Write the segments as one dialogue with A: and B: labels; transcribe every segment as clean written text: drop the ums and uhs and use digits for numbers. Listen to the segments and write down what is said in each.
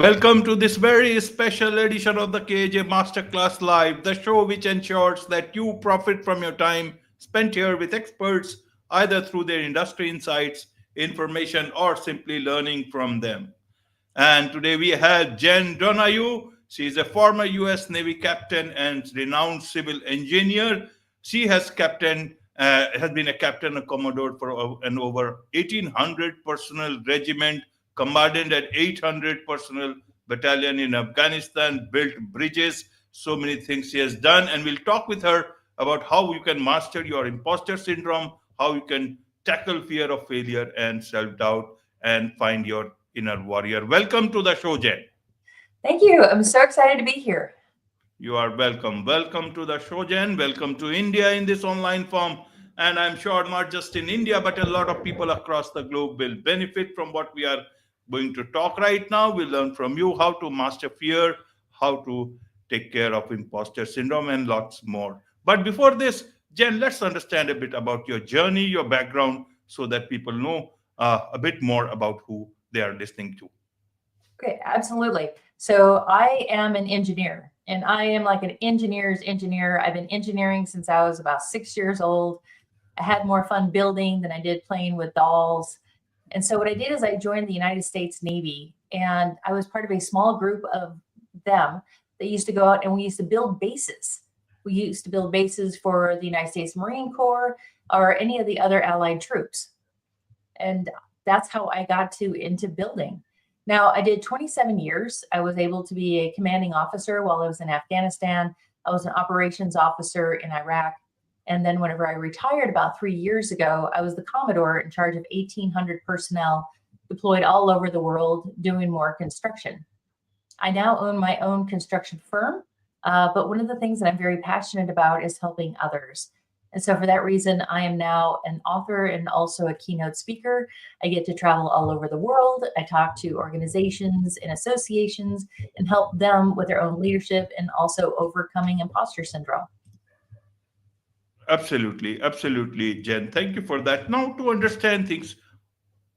A: Welcome to this very special edition of the KJ Masterclass Live, the show which ensures that you profit from your time spent here with experts, either through their industry insights, information, or simply learning from them. And today we have Jenn Donahue. She is a former US Navy captain and renowned civil engineer. She has been a captain of Commodore for an over 1,800 personnel regiment, commanded at 800 personnel battalion in Afghanistan, built bridges, so many things she has done. And we'll talk with her about how you can master your imposter syndrome, how you can tackle fear of failure and self-doubt, and find your inner warrior. Welcome to the show, Jen.
B: Thank you. I'm so excited to be here.
A: You are welcome. Welcome to the show, Jen. Welcome to India in this online form. And I'm sure not just in India, but a lot of people across the globe will benefit from what we are going to talk right now. We'll learn from you how to master fear, how to take care of imposter syndrome, and lots more. But before this, Jen, let's understand a bit about your journey, your background, so that people know a bit more about who they are listening to.
B: Okay, absolutely. So I am an engineer, and I am like an engineer's engineer. I've been engineering since I was about 6 years old. I had more fun building than I did playing with dolls. And so what I did is I joined the United States Navy, and I was part of a small group of them that used to go out and we used to build bases. We used to build bases for the United States Marine Corps or any of the other allied troops. And that's how I got into building. Now, I did 27 years. I was able to be a commanding officer while I was in Afghanistan. I was an operations officer in Iraq. And then whenever I retired about 3 years ago, I was the Commodore in charge of 1,800 personnel deployed all over the world doing more construction. I now own my own construction firm, but one of the things that I'm very passionate about is helping others. And so for that reason, I am now an author and also a keynote speaker. I get to travel all over the world. I talk to organizations and associations and help them with their own leadership and also overcoming imposter syndrome.
A: Absolutely, absolutely, Jen. Thank you for that. Now, to understand things,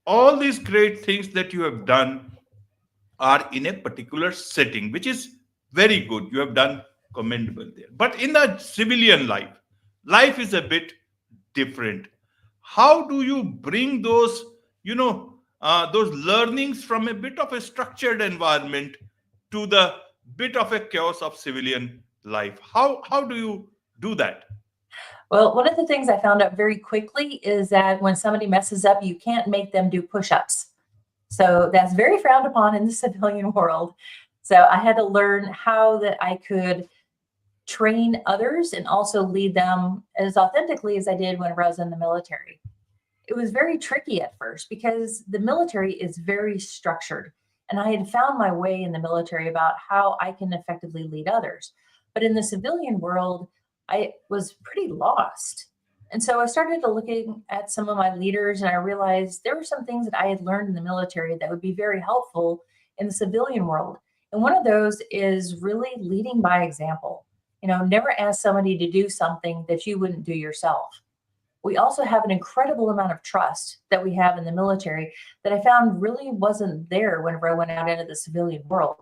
A: all these great things that you have done are in a particular setting, which is very good. You have done commendable there. But in the civilian life, life is a bit different. How do you bring those learnings from a bit of a structured environment to the bit of a chaos of civilian life? How do you do that?
B: Well, one of the things I found out very quickly is that when somebody messes up, you can't make them do push-ups. So that's very frowned upon in the civilian world. So I had to learn how that I could train others and also lead them as authentically as I did whenever I was in the military. It was very tricky at first because the military is very structured. And I had found my way in the military about how I can effectively lead others. But in the civilian world, I was pretty lost. And so I started to looking at some of my leaders and I realized there were some things that I had learned in the military that would be very helpful in the civilian world. And one of those is really leading by example. Never ask somebody to do something that you wouldn't do yourself. We also have an incredible amount of trust that we have in the military that I found really wasn't there whenever I went out into the civilian world.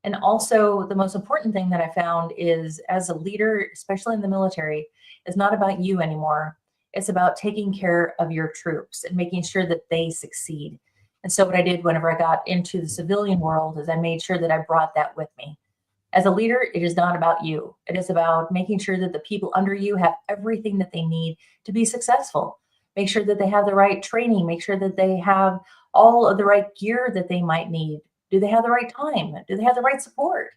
B: And also the most important thing that I found is as a leader, especially in the military, it's not about you anymore. It's about taking care of your troops and making sure that they succeed. And so what I did whenever I got into the civilian world is I made sure that I brought that with me. As a leader, it is not about you. It is about making sure that the people under you have everything that they need to be successful. Make sure that they have the right training. Make sure that they have all of the right gear that they might need. Do they have the right time? Do they have the right support?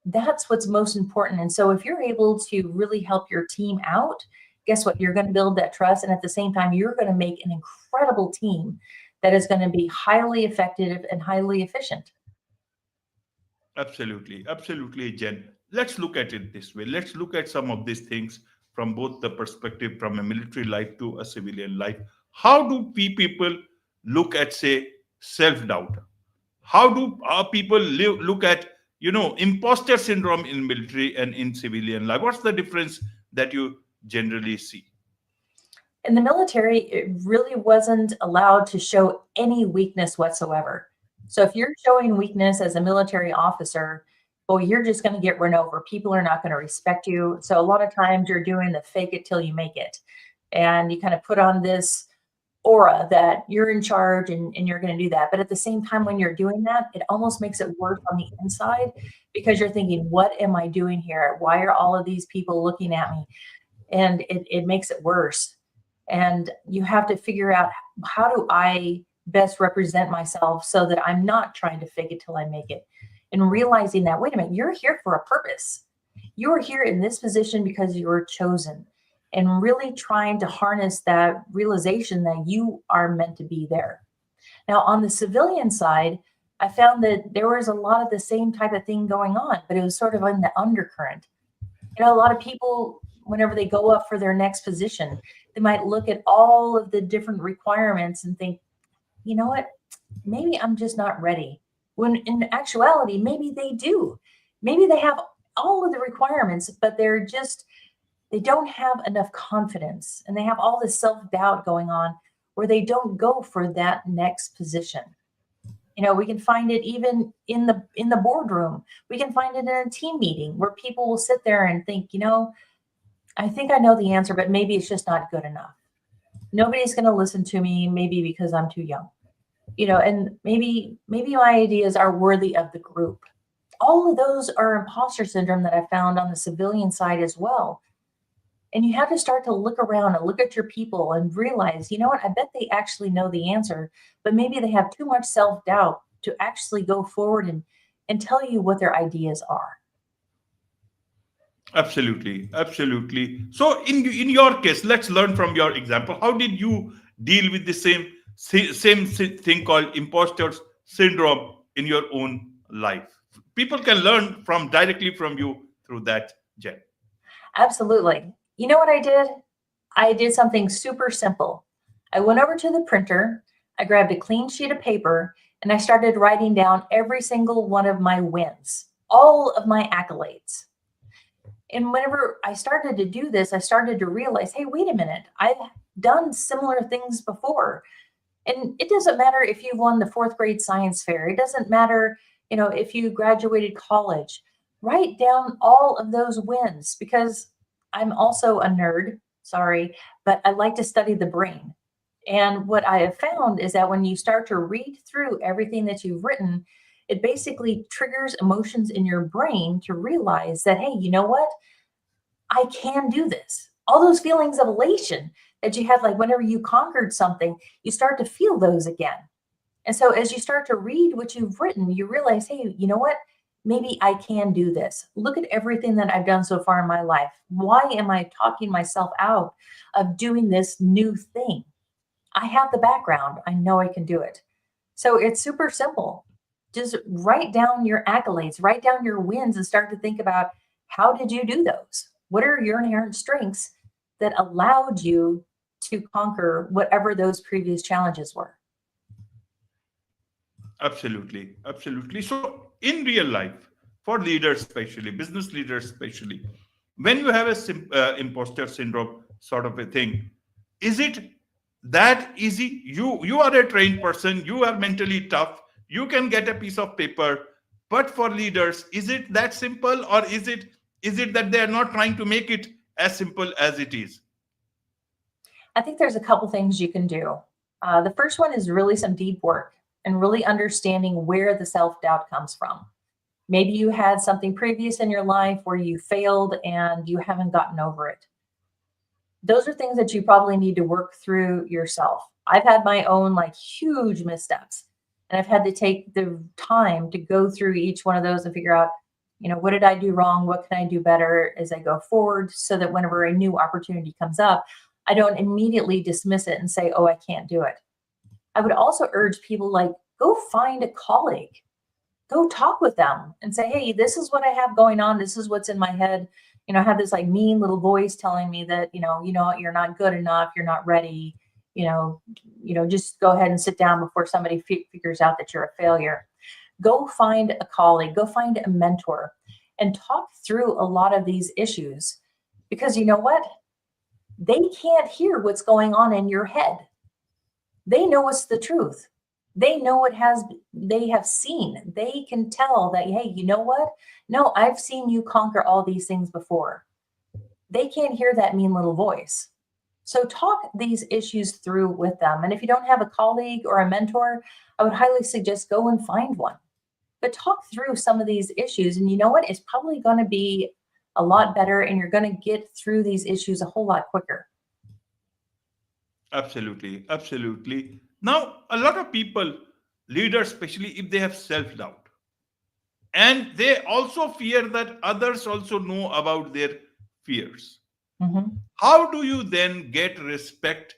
B: That's what's most important. And so if you're able to really help your team out, guess what? You're going to build that trust. And at the same time, you're going to make an incredible team that is going to be highly effective and highly efficient.
A: Absolutely, absolutely, Jen. Let's look at it this way. Let's look at some of these things from both the perspective from a military life to a civilian life. How do people look at, say, self-doubt? How do people look at, imposter syndrome in military and in civilian life? What's the difference that you generally see?
B: In the military, it really wasn't allowed to show any weakness whatsoever. So if you're showing weakness as a military officer, well, you're just going to get run over. People are not going to respect you. So a lot of times you're doing the fake it till you make it. And you kind of put on this aura that you're in charge and you're going to do that. But at the same time, when you're doing that, it almost makes it worse on the inside because you're thinking, what am I doing here? Why are all of these people looking at me? And it makes it worse. And you have to figure out, how do I best represent myself so that I'm not trying to fake it till I make it? And realizing that, wait a minute, you're here for a purpose. You are here in this position because you were chosen, and really trying to harness that realization that you are meant to be there. Now, on the civilian side, I found that there was a lot of the same type of thing going on, but it was sort of in the undercurrent. A lot of people, whenever they go up for their next position, they might look at all of the different requirements and think, you know what, maybe I'm just not ready. When in actuality, maybe they do. Maybe they have all of the requirements, but they don't have enough confidence, and they have all this self-doubt going on where they don't go for that next position. We can find it even in the boardroom. We can find it in a team meeting where people will sit there and think, I think I know the answer, but maybe it's just not good enough. Nobody's going to listen to me, maybe because I'm too young. And maybe my ideas are worthy of the group. All of those are imposter syndrome that I found on the civilian side as well. And you have to start to look around and look at your people and realize, I bet they actually know the answer, but maybe they have too much self-doubt to actually go forward and tell you what their ideas are.
A: Absolutely, absolutely. So, in your case, let's learn from your example. How did you deal with the same thing called imposter syndrome in your own life? People can learn directly from you through that, Jenn.
B: Absolutely. You know what I did? I did something super simple. I went over to the printer, I grabbed a clean sheet of paper, and I started writing down every single one of my wins, all of my accolades. And whenever I started to do this, I started to realize, hey, wait a minute, I've done similar things before. And it doesn't matter if you won the 4th grade science fair. It doesn't matter, if you graduated college. Write down all of those wins, because I'm also a nerd, sorry, but I like to study the brain. And what I have found is that when you start to read through everything that you've written, it basically triggers emotions in your brain to realize that, hey, you know what? I can do this. All those feelings of elation that you had, like whenever you conquered something, you start to feel those again. And so as you start to read what you've written, you realize, hey, you know what? Maybe I can do this. Look at everything that I've done so far in my life. Why am I talking myself out of doing this new thing? I have the background. I know I can do it. So it's super simple. Just write down your accolades, write down your wins, and start to think about, how did you do those? What are your inherent strengths that allowed you to conquer whatever those previous challenges were?
A: Absolutely, absolutely. So, in real life, for leaders, especially business leaders, especially, when you have imposter syndrome sort of a thing, is it that easy? You are a trained person. You are mentally tough. You can get a piece of paper. But for leaders, is it that simple, or is it that they are not trying to make it as simple as it is?
B: I think there's a couple things you can do. The first one is really some deep work and really understanding where the self-doubt comes from. Maybe you had something previous in your life where you failed and you haven't gotten over it. Those are things that you probably need to work through yourself. I've had my own huge missteps, and I've had to take the time to go through each one of those and figure out, what did I do wrong? What can I do better as I go forward, so that whenever a new opportunity comes up, I don't immediately dismiss it and say, oh, I can't do it. I would also urge people, go find a colleague, go talk with them and say, hey, this is what I have going on. This is what's in my head. I have this mean little voice telling me that, you're not good enough. You're not ready. Just go ahead and sit down before somebody figures out that you're a failure. Go find a colleague, go find a mentor, and talk through a lot of these issues, because you know what? They can't hear what's going on in your head. They know it's the truth. They know they have seen, they can tell that, hey, you know what? No, I've seen you conquer all these things before. They can't hear that mean little voice. So talk these issues through with them. And if you don't have a colleague or a mentor, I would highly suggest go and find one. But talk through some of these issues. And you know what? It's probably going to be a lot better, and you're going to get through these issues a whole lot quicker.
A: Absolutely, absolutely. Now, a lot of people, leaders, especially if they have self doubt, and they also fear that others also know about their fears.
B: Mhm.
A: How do you then get respect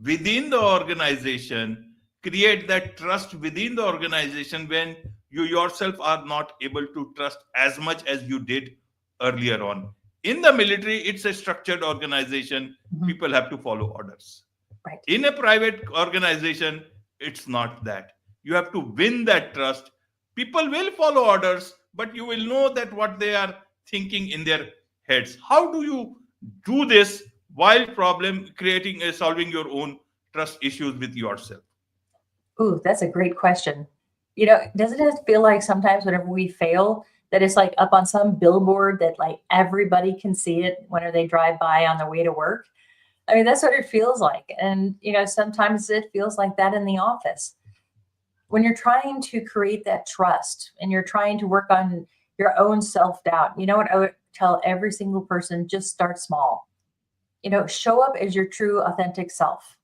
A: within the organization, create that trust within the organization when you yourself are not able to trust as much as you did earlier on? In the military, it's a structured organization,
B: Mhm.
A: people have to follow orders.
B: Right.
A: In a private organization, it's not that. You have to win that trust. People will follow orders, but you will know that what they are thinking in their heads. How do you do this while problem creating solving your own trust issues with yourself?
B: Ooh, that's a great question. Doesn't it feel like sometimes whenever we fail, that it's like up on some billboard that like everybody can see it whenever they drive by on their way to work? I mean, that's what it feels like. And, sometimes it feels like that in the office. When you're trying to create that trust and you're trying to work on your own self doubt, you know what I would tell every single person? Just start small. Show up as your true, authentic self.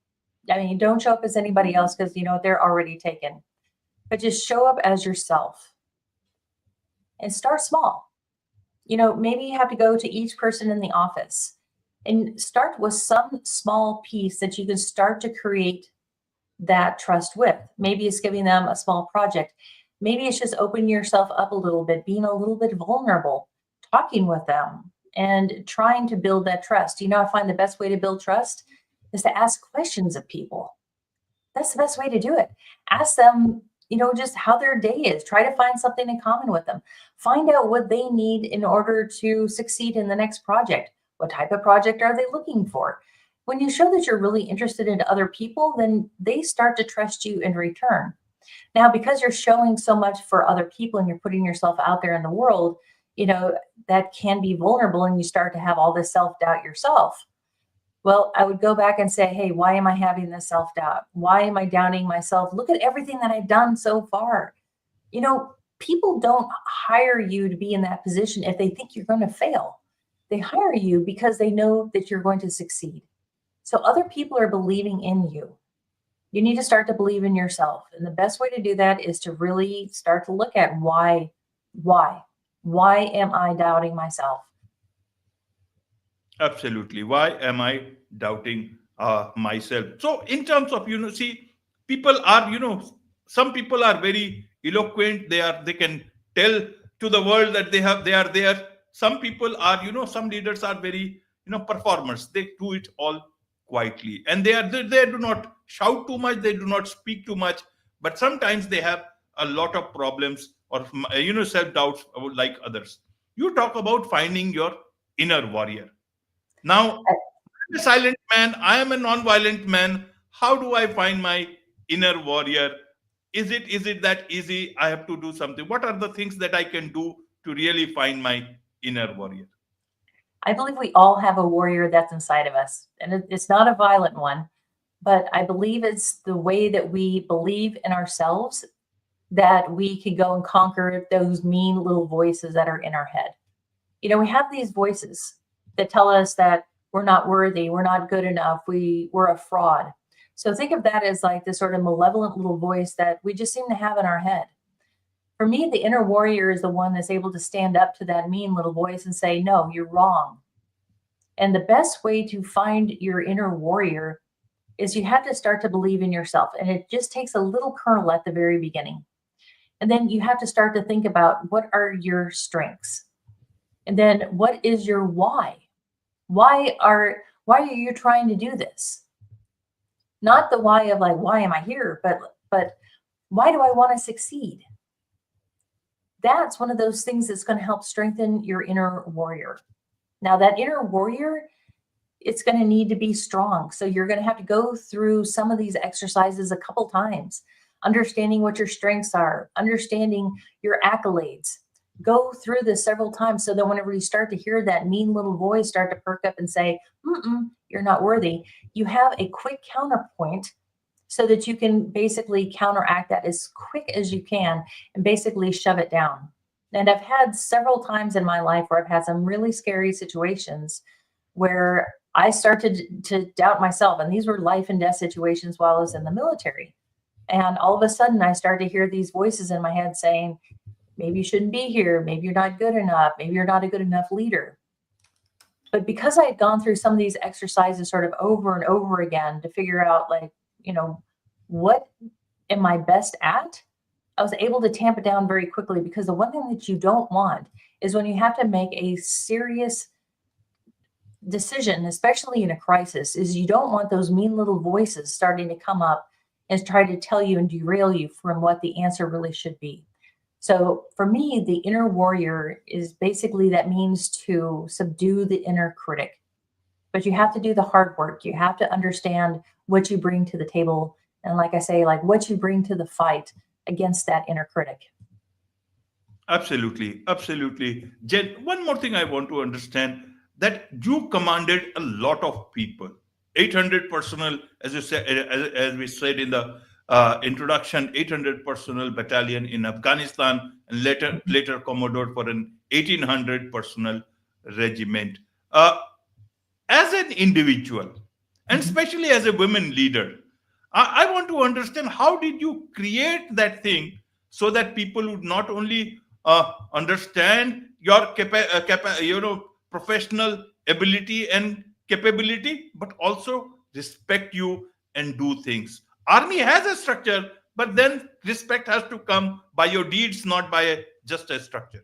B: I mean, don't show up as anybody else because, they're already taken, but just show up as yourself and start small. Maybe you have to go to each person in the office and start with some small piece that you can start to create that trust with. Maybe it's giving them a small project. Maybe it's just opening yourself up a little bit, being a little bit vulnerable, talking with them and trying to build that trust. I find the best way to build trust is to ask questions of people. That's the best way to do it. Ask them, just how their day is. Try to find something in common with them. Find out what they need in order to succeed in the next project. What type of project are they looking for? When you show that you're really interested in other people, then they start to trust you in return. Now, because you're showing so much for other people and you're putting yourself out there in the world, that can be vulnerable and you start to have all this self-doubt yourself. Well, I would go back and say, hey, why am I having this self-doubt? Why am I doubting myself? Look at everything that I've done so far. People don't hire you to be in that position if they think you're going to fail. They hire you because they know that you're going to succeed. So other people are believing in you. You need to start to believe in yourself. And the best way to do that is to really start to look at why am I doubting myself?
A: Absolutely. Why am I doubting myself? So, in terms of, see, people are, some people are very eloquent. They can tell to the world that they are there. Some people are, some leaders are very, performers. They do it all quietly, and they do not shout too much. They do not speak too much. But sometimes they have a lot of problems or, self doubts like others. You talk about finding your inner warrior. Now, I'm a silent man. I am a non-violent man. How do I find my inner warrior? Is it that easy? I have to do something. What are the things that I can do to really find my inner warrior?
B: I believe we all have a warrior that's inside of us, and it's not a violent one, but I believe it's the way that we believe in ourselves that we can go and conquer those mean little voices that are in our head. We have these voices that tell us that we're not worthy, we're not good enough, we're a fraud. So think of that as like this sort of malevolent little voice that we just seem to have in our head. For me, the inner warrior is the one that's able to stand up to that mean little voice and say, no, you're wrong. And the best way to find your inner warrior is you have to start to believe in yourself. And it just takes a little kernel at the very beginning. And then you have to start to think about what are your strengths? And then what is your why? Why are you trying to do this? Not the why of like, why am I here? But why do I want to succeed? That's one of those things that's going to help strengthen your inner warrior. Now, that inner warrior, it's going to need to be strong. So you're going to have to go through some of these exercises a couple times. understanding what your strengths are, understanding your accolades. Go through this several times so that whenever you start to hear that mean little voice start to perk up and say, you're not worthy, you have a quick counterpoint so that you can basically counteract that as quick as you can and basically shove it down. And I've had several times in my life where I've had some really scary situations where I started to doubt myself. And these were life and death situations while I was in the military. And all of a sudden, I started to hear these voices in my head saying, maybe you shouldn't be here. Maybe you're not good enough. Maybe you're not a good enough leader. But because I had gone through some of these exercises sort of over and over again to figure out, like, what am I best at? I was able to tamp it down very quickly, because the one thing that you don't want is when you have to make a serious decision, especially in a crisis, is you don't want those mean little voices starting to come up and try to tell you and derail you from what the answer really should be. So for me, the inner warrior is basically, that means to subdue the inner critic. But you have to do the hard work. You have to understand what you bring to the table. And like I say, like what you bring to the fight against that inner critic.
A: Absolutely, absolutely. Jen, one more thing I want to understand, that you commanded a lot of people, 800 personnel, as you said, as we said in the introduction, 800 personnel battalion in Afghanistan, and later Commodore for an 1800 personnel regiment. As an individual, and especially as a women leader, I want to understand, how did you create that thing so that people would not only understand your professional ability and capability, but also respect you and do things. Army has a structure, but then respect has to come by your deeds, not by just a structure.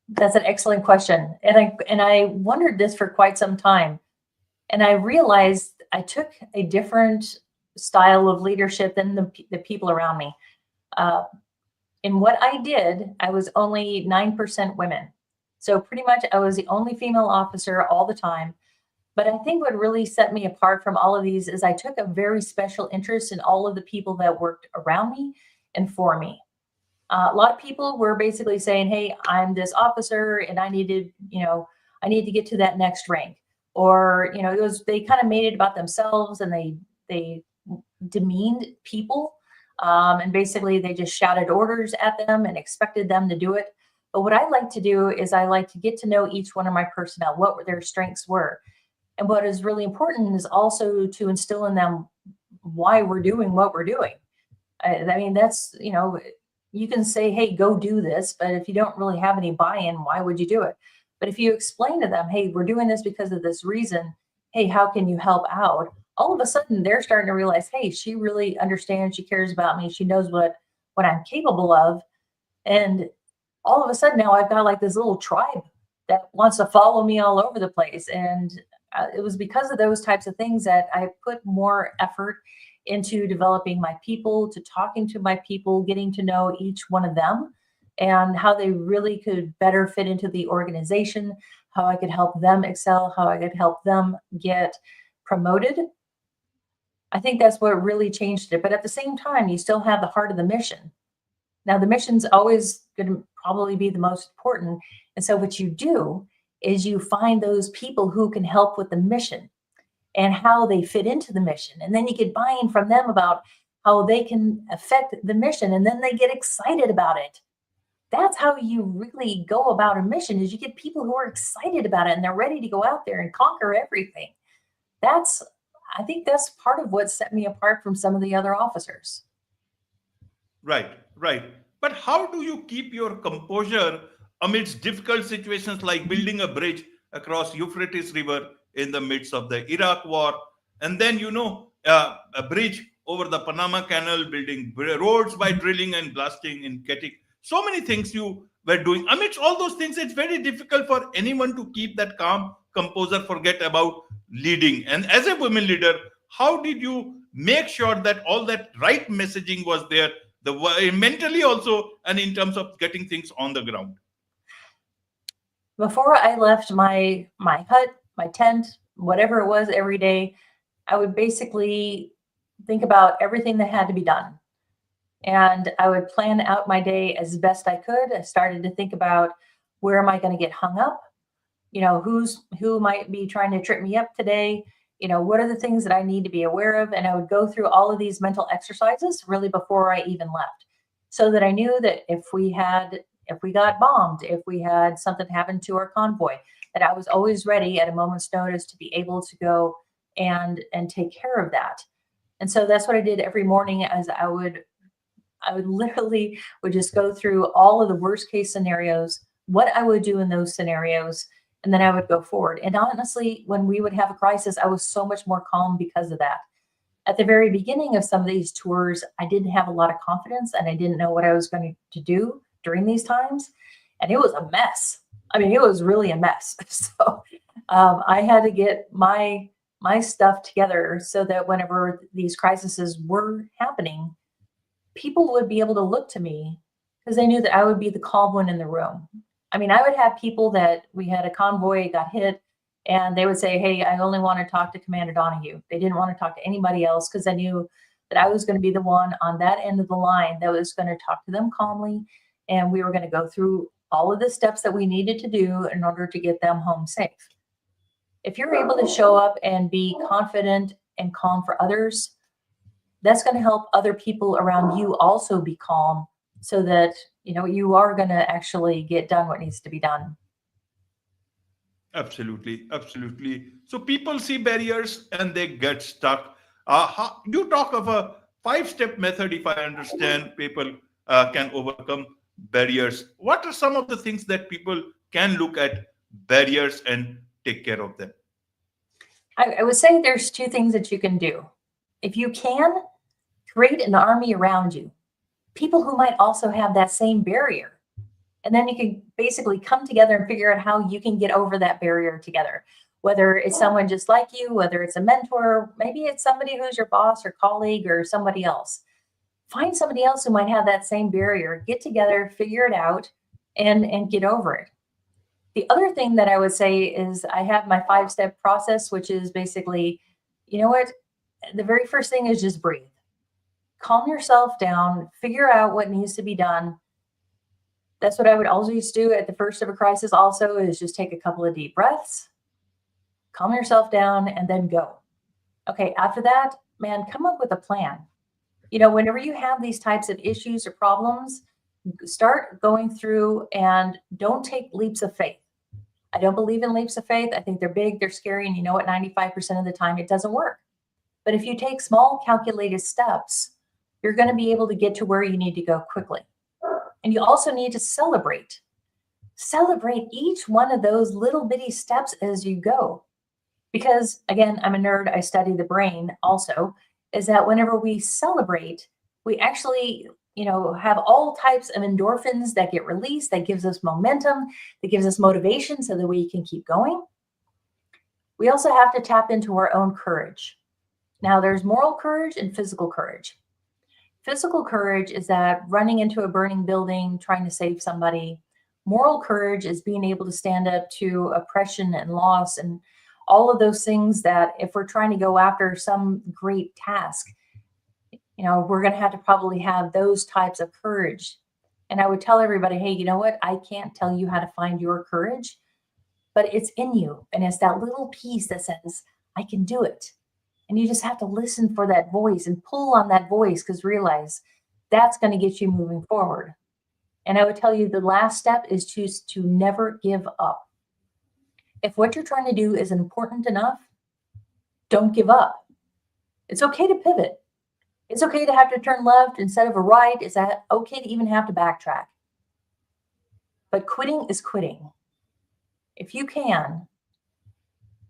B: That's an excellent question. And I wondered this for quite some time. And I realized I took a different style of leadership than the people around me. In what I did, I was only 9% women. So pretty much I was the only female officer all the time. But I think what really set me apart from all of these is I took a very special interest in all of the people that worked around me and for me. A lot of people were basically saying, hey, I'm this officer and I need to get to that next rank. Or, they kind of made it about themselves, and they demeaned people. And basically they just shouted orders at them and expected them to do it. But what I like to do is I like to get to know each one of my personnel, what their strengths were. And what is really important is also to instill in them why we're doing what we're doing. I mean, that's, you can say, hey, go do this, but if you don't really have any buy-in, why would you do it? But if you explain to them, hey, we're doing this because of this reason, hey, how can you help out? All of a sudden they're starting to realize, hey, she really understands, she cares about me, she knows what I'm capable of. And all of a sudden now I've got like this little tribe that wants to follow me all over the place. And it was because of those types of things that I put more effort into developing my people, to talking to my people, getting to know each one of them and how they really could better fit into the organization, how I could help them excel, how I could help them get promoted. I think that's what really changed it. But at the same time, you still have the heart of the mission. Now, the mission's always going to probably be the most important. And so what you do is you find those people who can help with the mission and how they fit into the mission. And then you get buy-in from them about how they can affect the mission. And then they get excited about it. That's how you really go about a mission, is you get people who are excited about it and they're ready to go out there and conquer everything. I think that's part of what set me apart from some of the other officers.
A: Right. But how do you keep your composure amidst difficult situations like building a bridge across Euphrates River in the midst of the Iraq war, and then, a bridge over the Panama Canal, building roads by drilling and blasting in Ketchikan? So many things you were doing. Amidst all those things, it's very difficult for anyone to keep that calm composure, forget about leading. And as a women leader, how did you make sure that all that right messaging was there, mentally also, and in terms of getting things on the ground?
B: Before I left my hut, my tent, whatever it was every day, I would basically think about everything that had to be done. And I would plan out my day as best I could. I started to think about, where am I going to get hung up? Who might be trying to trip me up today? What are the things that I need to be aware of? And I would go through all of these mental exercises really before I even left, so that I knew that if we got bombed, if we had something happen to our convoy, that I was always ready at a moment's notice to be able to go and take care of that. And so that's what I did every morning. As I would literally just go through all of the worst case scenarios, what I would do in those scenarios, and then I would go forward. And honestly, when we would have a crisis, I was so much more calm because of that. At the very beginning of some of these tours, I didn't have a lot of confidence, and I didn't know what I was going to do during these times. And it was a mess. I mean, it was really a mess. So I had to get my stuff together so that whenever these crises were happening, people would be able to look to me because they knew that I would be the calm one in the room. I mean, I would have people that we had a convoy got hit, and they would say, hey, I only want to talk to Commander Donahue. They didn't want to talk to anybody else because I knew that I was going to be the one on that end of the line that was going to talk to them calmly. And we were going to go through all of the steps that we needed to do in order to get them home safe. If you're able to show up and be confident and calm for others, that's going to help other people around you also be calm, so that you are going to actually get done what needs to be done.
A: Absolutely, absolutely. So people see barriers and they get stuck. You talk of a 5-step method, if I understand, people can overcome barriers. What are some of the things that people can look at barriers and take care of them?
B: I would say there's 2 things that you can do. If you can, create an army around you, people who might also have that same barrier. And then you can basically come together and figure out how you can get over that barrier together. Whether it's someone just like you, whether it's a mentor, maybe it's somebody who's your boss or colleague or somebody else. Find somebody else who might have that same barrier, get together, figure it out, and get over it. The other thing that I would say is I have my 5-step process, which is basically, the very first thing is just breathe. Calm yourself down, figure out what needs to be done. That's what I would always do at the first of a crisis also, is just take a couple of deep breaths, calm yourself down, and then go. Okay, after that, man, come up with a plan. Whenever you have these types of issues or problems, start going through and don't take leaps of faith. I don't believe in leaps of faith. I think they're big, they're scary, and 95% of the time it doesn't work. But if you take small calculated steps, you're going to be able to get to where you need to go quickly. And you also need to celebrate. Celebrate each one of those little bitty steps as you go. Because again, I'm a nerd, I study the brain also, is that whenever we celebrate, we actually, have all types of endorphins that get released, that gives us momentum, that gives us motivation so that we can keep going. We also have to tap into our own courage. Now, there's moral courage and physical courage. Physical courage is that running into a burning building, trying to save somebody. Moral courage is being able to stand up to oppression and loss and all of those things that if we're trying to go after some great task, we're going to have to probably have those types of courage. And I would tell everybody, hey, you know what? I can't tell you how to find your courage, but it's in you. And it's that little piece that says, I can do it. And you just have to listen for that voice and pull on that voice, because realize that's going to get you moving forward. And I would tell you the last step is to never give up. If what you're trying to do is important enough, don't give up. It's okay to pivot. It's okay to have to turn left instead of a right. It's okay to even have to backtrack. But quitting is quitting. If you can,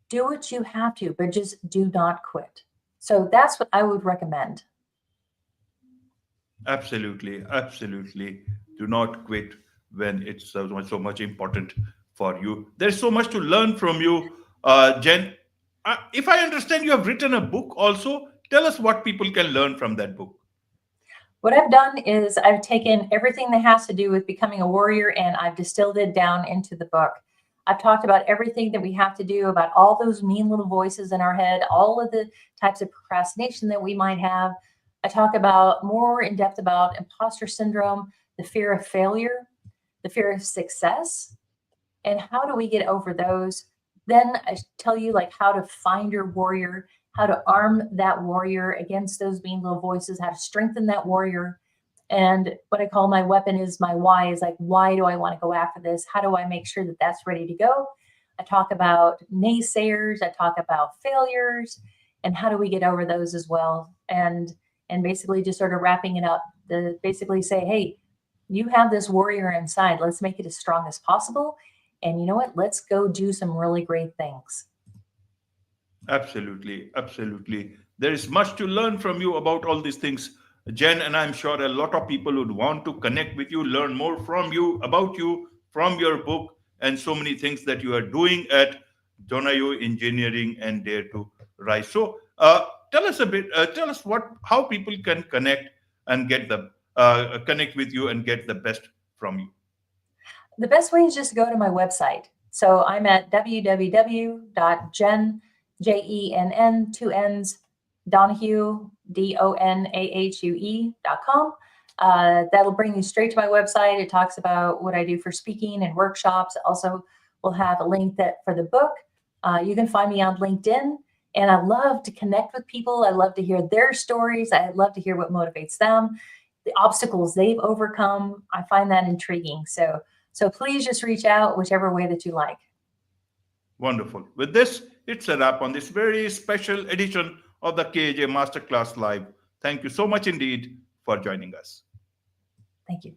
B: do what you have to, but just do not quit. So that's what I would recommend.
A: Absolutely, absolutely. Do not quit when it's so much important for you. There's so much to learn from you, Jenn. If I understand, you have written a book also. Tell us what people can learn from that book.
B: What I've done is I've taken everything that has to do with becoming a warrior and I've distilled it down into the book. I've talked about everything that we have to do, about all those mean little voices in our head, all of the types of procrastination that we might have. I talk about more in depth about imposter syndrome, the fear of failure, the fear of success, and how do we get over those. Then I tell you like how to find your warrior, how to arm that warrior against those mean little voices, how to strengthen that warrior. And what I call my weapon is my why, is like, why do I want to go after this? How do I make sure that that's ready to go? I talk about naysayers, I talk about failures, and how do we get over those as well? And basically just sort of wrapping it up to basically say, hey, you have this warrior inside. Let's make it as strong as possible. And you know what? Let's go do some really great things.
A: Absolutely, absolutely. There is much to learn from you about all these things, Jen, and I'm sure a lot of people would want to connect with you, learn more from you, about you, from your book, and so many things that you are doing at Donahue Engineering and Dare to Rise. So, tell us a bit. Tell us how people can connect and get the connect with you and get the best from you.
B: The best way is just to go to my website. So I'm at www.jenn, Jenn, two N's, Donahue, DONAHUE.com. That'll bring you straight to my website. It talks about what I do for speaking and workshops. Also, we'll have a link for the book. You can find me on LinkedIn. And I love to connect with people. I love to hear their stories. I love to hear what motivates them, the obstacles they've overcome. I find that intriguing. So please just reach out whichever way that you like.
A: Wonderful. With this, it's a wrap on this very special edition of the KJ Masterclass Live. Thank you so much indeed for joining us.
B: Thank you.